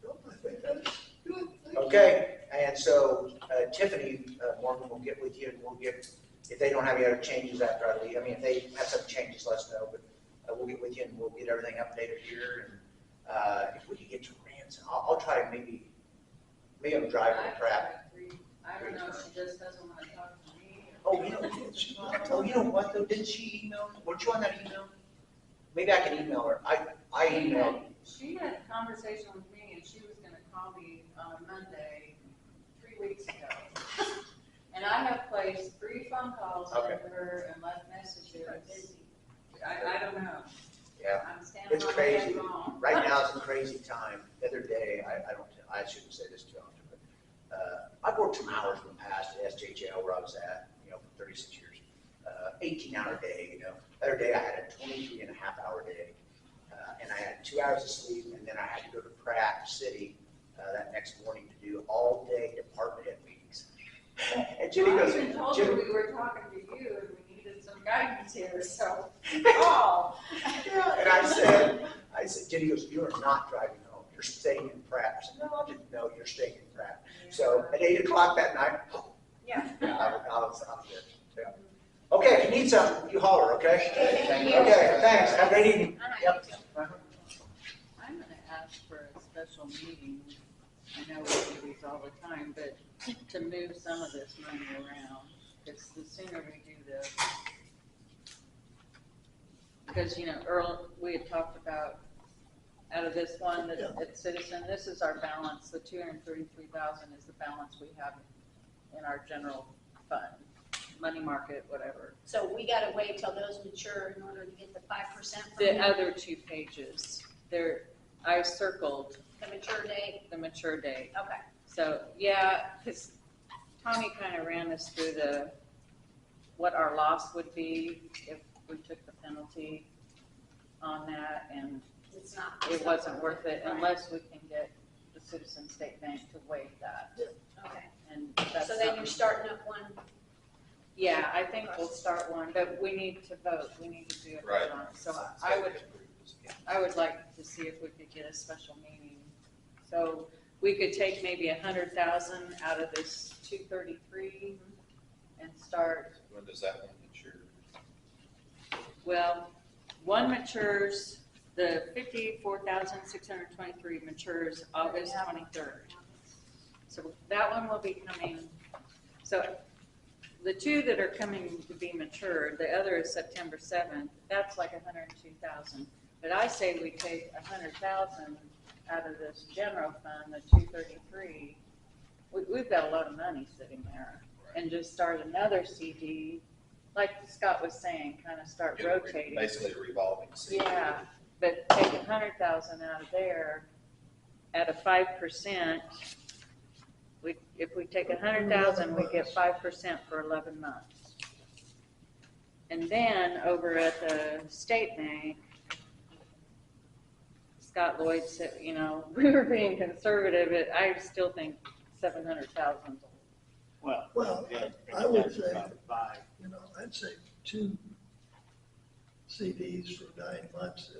No, I think that's good. Thank you. Okay, and so Tiffany Morgan will get with you and we'll get, if they don't have any other changes after I leave, I mean, if they have some changes, let us know, but we'll get with you and we'll get everything updated here. And if we could get to Ransom, I'll try to maybe I'm driving to Pratt. I don't know, she just doesn't want to talk to me. Oh, you know what though, didn't she email, weren't you on that email? Maybe I can email her, I emailed. She had a conversation with me and she was gonna call me on Monday, 3 weeks ago. And I have placed 3 phone calls Okay. with her and left messages. I don't know. Yeah, I'm standing it's on my head crazy. wrong. Right now it's a crazy time. The other day, I shouldn't say this too often, but I've worked some hours in the past at SJHL where I was at, you know, for 36 years. 18-hour day, you know. The other day I had a 23-and-a-half-hour day. And I had 2 hours of sleep, and then I had to go to Pratt City that next morning to do all-day department head meetings. And Jenny I goes, even told Jenny, her we were talking to you and we needed some guidance here, so call. yeah, and I said, Jenny goes, you are not driving home. You're staying in Pratt. I said, no, I didn't know you're staying in Pratt. So at 8 o'clock that night, Yeah. I was good. Yeah. Okay, if you need something, you holler, okay? Thank you. Okay, thanks. Have a great evening. Yep. I'm gonna ask for a special meeting. I know we do these all the time, but to move some of this money around, because the sooner we do this. Because, you know, Earl, we had talked about out of this one, that at Citizen, this is our balance, the 233,000 is the balance we have in our general fund, money market, whatever. So we gotta wait till those mature in order to get the 5% from The them, other 2 pages, there, I circled the mature date? the mature date. Okay. So, yeah, because Tommy kind of ran us through what our loss would be if we took the penalty on that, and It's not. it wasn't worth it Right. unless we can get the Citizen State Bank to waive that. Okay. And that's So then you're something- starting up one, Yeah, I think we'll start one, but we need to vote, we need to do a Right. vote on it. So I would like to see if we could get a special meeting. So we could take maybe 100,000 out of this 233 and start, When does that one mature? well, one matures, the 54,623 matures August 23rd. So that one will be coming, so the 2 that are coming to be matured, the other is September 7th, that's like 102,000. But I say we take 100,000 out of this general fund, the 233. We've got a lot of money sitting there, and just start another CD, like Scott was saying, kind of start rotating. Basically a revolving CD. Yeah, but take 100,000 out of there at a 5%. If we take 100,000, we get 5% for 11 months. And then over at the state bank, Scott Lloyd said, you know, we were being conservative, I still think 700,000. Well, yeah, I would say, about 5. you know, I'd say 2 CDs for 9 months.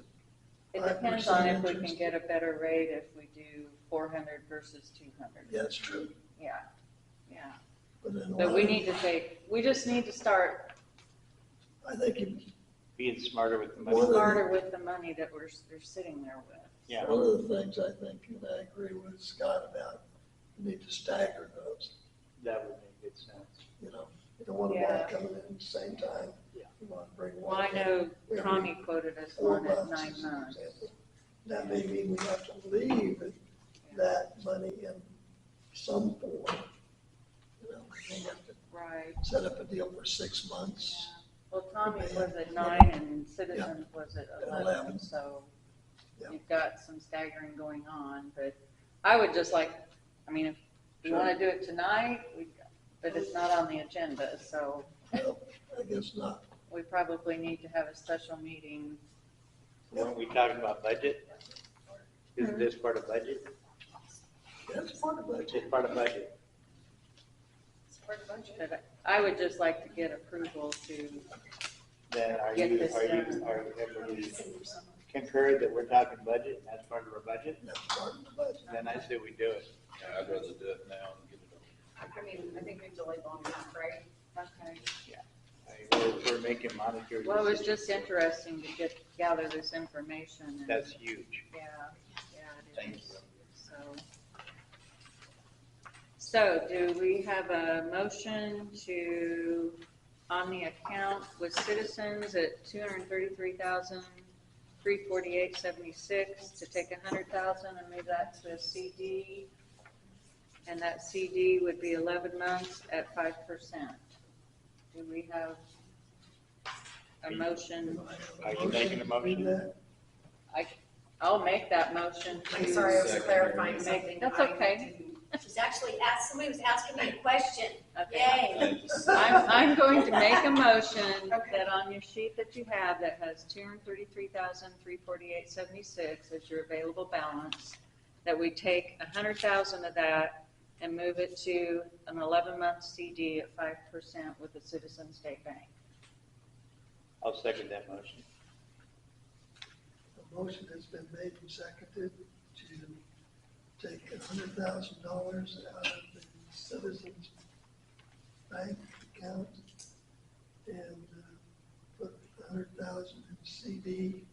It depends on if we 5% can get a better rate if we do 400 versus 200. Yeah, that's true. Yeah, yeah. But then But we just need to start I think you Being smarter with the money. One of the- smarter with the money that we're sitting there with. Yeah. One of the things I think, and I agree with Scott about, you need to stagger those, That would make good sense. you know. You don't want them Yeah. all coming in at the same time. Yeah. You want to bring Well, one I know every Tommy quoted us 4 one at months, 9 as an months. example. that may mean we have to leave that money in some form. You know, we may have to Right. set up a deal for 6 months. Well, Tommy was at 9 and Citizens was at 11, 11. so Yeah. you've got some staggering going on, but I would just like, I mean, if you Sure. want to do it tonight, but it's not on the agenda, so Well, I guess not. we probably need to have a special meeting. When we talking about budget, isn't this part of budget? That's part of it. It's part of budget. It's for the budget. But I would just like to get approval to, Then are Get you, this are done. you, are you concurred that we're talking budget and that's part of our budget? That's part of the budget. Then I say we do it. Yeah, I'd rather do it now and get it over. I mean, I think we've delayed long enough, right? okay. I mean, we're making monetary. Well, it was decisions. just interesting to gather this information. And That's huge. Yeah, it Thank is. So do we have a motion to, on the account with Citizens at $233,348.76 to take $100,000 and move that to a CD? And that CD would be 11 months at 5%. Do we have a motion? Are you making a motion? I'll make that motion to. I'm sorry, I was Second. clarifying Make- something. that's I okay. didn't- She's actually asked, somebody was asking me a question. Okay. Yay. I'm going to make a motion Okay. that on your sheet that you have that has $233,348.76 as your available balance, that we take $100,000 of that and move it to an 11-month CD at 5% with the Citizens State Bank. I'll second that motion. The motion has been made and seconded to take $100,000 out of the Citizens Bank account and put $100,000 in CD,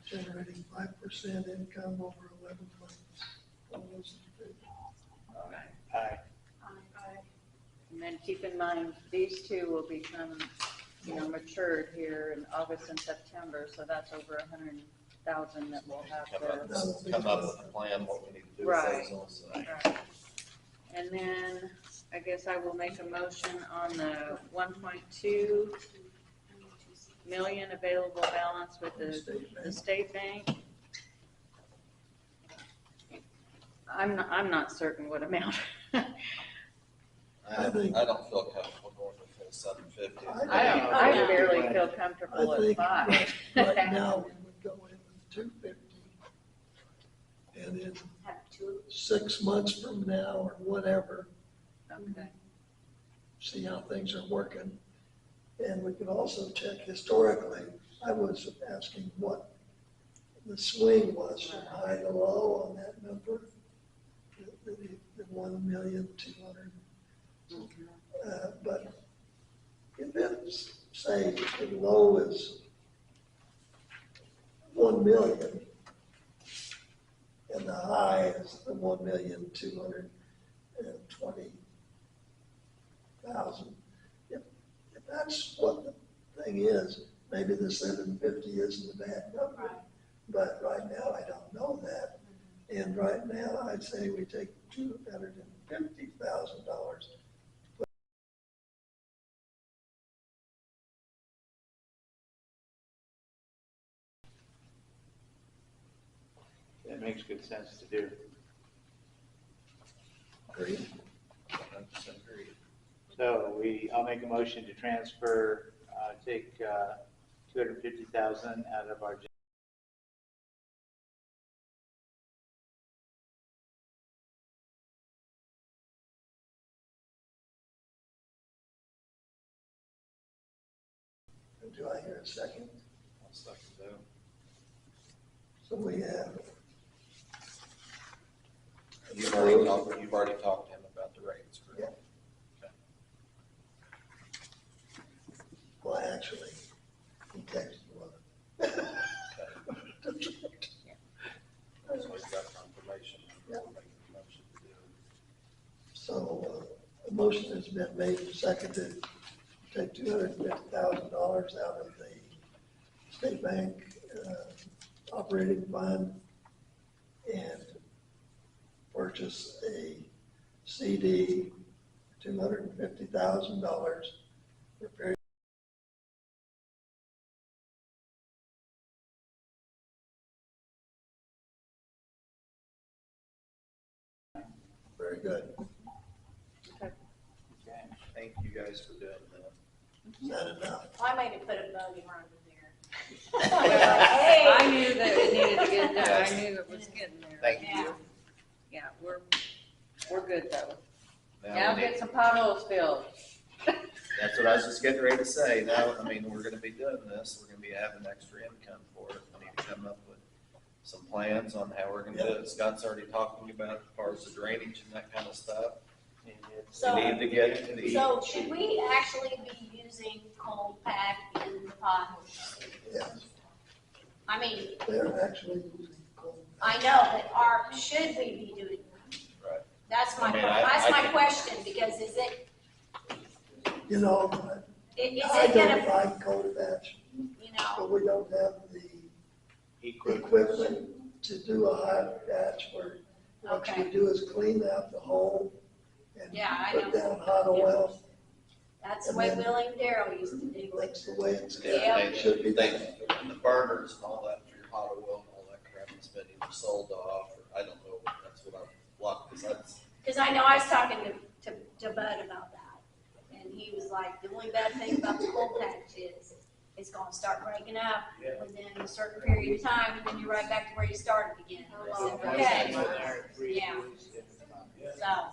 generating 5% income over 11 months. All those in favor? Aye. And then keep in mind, these two will become, matured here in August and September, so that's over 100,000 that we'll have to. Come up with a plan, what we need to do with Right. those also. Right. And then I guess I will make a motion on the 1.2 million available balance with the state bank. I'm not certain what amount. I don't feel comfortable going with the 750. I barely feel comfortable I at think 5. right now we would go in with 250. And then Have two. 6 months from now or whatever, Okay. see how things are working. And we could also check historically. I was asking what the swing was from high to low on that number, the 1,200,000. But if it's, say, the low is 1 million, and the high is the 1,220,000. If that's what the thing is, maybe the 750 isn't a bad number. But right now, I don't know that. And right now, I'd say we take $250,000. That makes good sense to do. Agreed? 100% agree. So I'll make a motion to transfer, take 250,000 out of our. Do I hear a second? I'll second that. So we have, You've already talked to him about the rates, correct? well, actually, he texted one. So he's got confirmation. We'll make a motion to do it. So a motion has been made and seconded to take $250,000 out of the state bank operating fund and purchase a CD, $250,000 for period. Very good. Okay. Thank you guys for doing that. Is that enough? I might have put a bug around in there. Well, I knew that it needed to get there, I knew it was getting there. Thank Yeah. you. Yeah, we're good though. Now Now we get need- some potholes filled. That's what I was just getting ready to say. Now, I mean, we're gonna be doing this, we're gonna be having extra income for it. We need to come up with some plans on how we're gonna do it. Scott's already talking about as far as the drainage and that kind of stuff. And it's- So- We need to get the. So should we actually be using cold pack in the potholes? Yes, I mean, they're actually using coal. I know, but should we be doing that? Right. That's my, I mean, that's I my can- question, because is it You know, I I don't gonna, like coal patch, you know, but we don't have the Equipment. equipment to do a hot patch where what Okay. you do is clean out the hole and Yeah, I put know. down hot oil. that's the way And then- Willie and Darryl used to do it. That's the way it's Yeah. it should be done. The burners and all that for your hot oil and all that crap has been either sold off, or I don't know, that's what I'm blocked, because that's, Because I know I was talking to Bud about that, and he was like, the only bad thing about the cold patch is it's gonna start breaking up within a certain period of time, and then you're right back to where you started again. I said, okay, Yeah. so,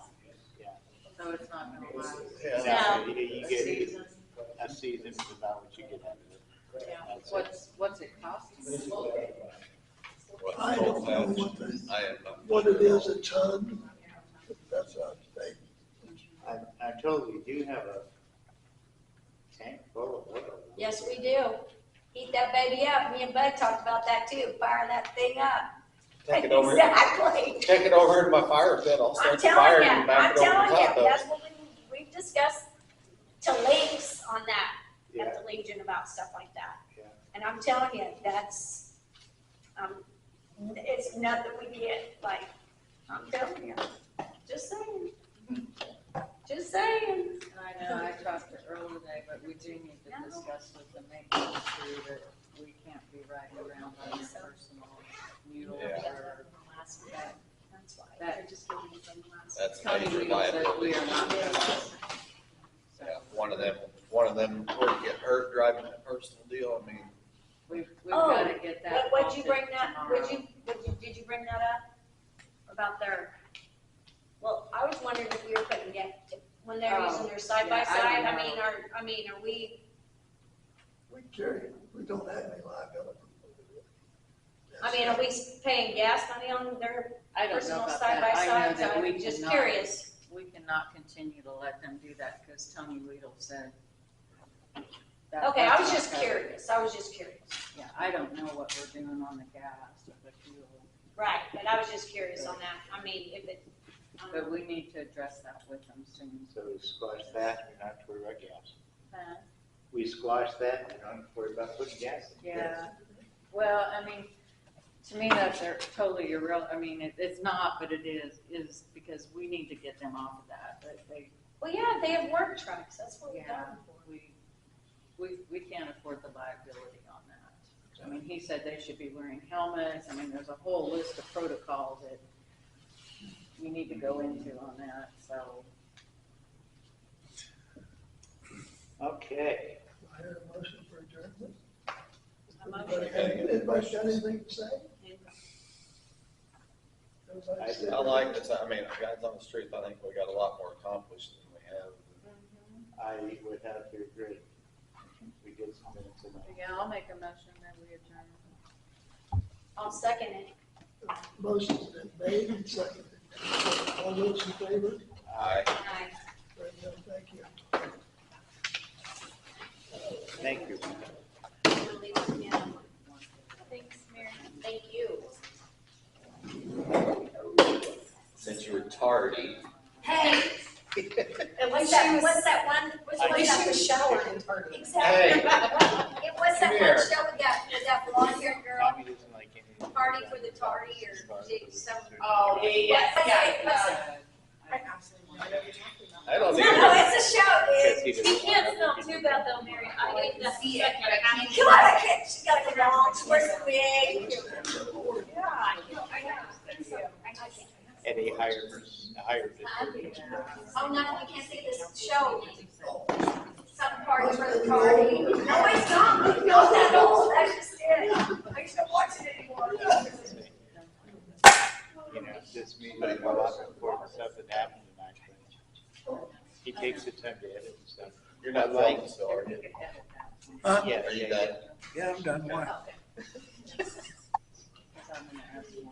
So it's not gonna last No. You a get season. a season is about what you get out of it. yeah. That's it. What's it costing? I don't know what the, I have not. what it is a ton, that's what I'm saying. I'm told we do have a tank full of oil. Yes, we do. Heat that baby up. Me and Bud talked about that too, fire that thing up. Take it over, Exactly. take it over into my fire pit, I'll I'm start the fire telling you, and back I'm it over telling the top you, of it. that's what we've discussed to links on that at the Legion about stuff like that. Yeah. And I'm telling you, that's, it's nothing we get, like, I'm telling you, just saying. Just saying. I know, I talked to Earl today, but we do need to discuss with them, making sure that we can't be riding around on their personal mule Yeah. or Last week, that's why, That- they're just giving you some last. That's Tony major Weedle said we liability. are not doing this. So Yeah, one of them were to get hurt driving that personal deal, I mean, we've Oh, gotta get that. What'd you vaulted bring that, tomorrow. did you bring that up? About their, well, I was wondering if we were putting, when they're Oh, using their side by yeah, I side, don't I mean, are we, We carry, we don't have any liability. I mean, are we paying gas money on their I don't know personal about side that. by I know sides? that we I'm just cannot- curious. We cannot continue to let them do that because Tony Weedle said. Okay, I was that's just not covered. curious. Yeah, I don't know what we're doing on the gas or the fuel, Right, but I was just curious on that. I mean, if it, but we need to address that with them soon. So we squash that, we don't have to worry about gas. Uh, We squash that, we don't have to worry about putting gas in. Yeah, well, I mean, to me, that's totally irrelevant. I mean, it's not, but it is because we need to get them off of that. But they, well, yeah, they have work trucks. That's what we yeah, got them for. we can't afford the liability on that. I mean, he said they should be wearing helmets. I mean, there's a whole list of protocols that you need to go into on that, so. Okay. I heard a motion for adjournment. A motion. Anybody got anything to say? Everybody said- I like this, I mean, guys on the street, I think we got a lot more accomplished than we have. I would have to agree. We did some minutes tonight. Yeah, I'll make a motion that we adjourn. I'll second it. Motion's been made and seconded. All those in favor? Aye. Aye. Very good, thank you. Thank you. We'll leave it, yeah. Thanks, Mary. Thank you. Since you were tardy. Hey. What's that one? I What's that? showering tardy. Exactly. It was that Come one here. show with that blonde haired girl. Tommy doesn't like any party for the tardy or did some? Oh, yes, yeah. I don't No, think. no, it's a show, dude. You can't smell too bad though, Mary. I hate that. See it, but I can't. Come on, I can't, she got the long, she wears the wig. Yeah, I know. I can't. And he hired this. Oh, no, you can't see this show. Some party for the party. No, it's not, it's not that old, that's just it. I just don't watch it anymore. You know, this meeting, a lot of important stuff that happened tonight. He takes the time to edit and stuff. You're not filming, so are you? Yeah, Are you yeah, done? yeah. Yeah, I'm done. Why? Because I'm gonna ask you.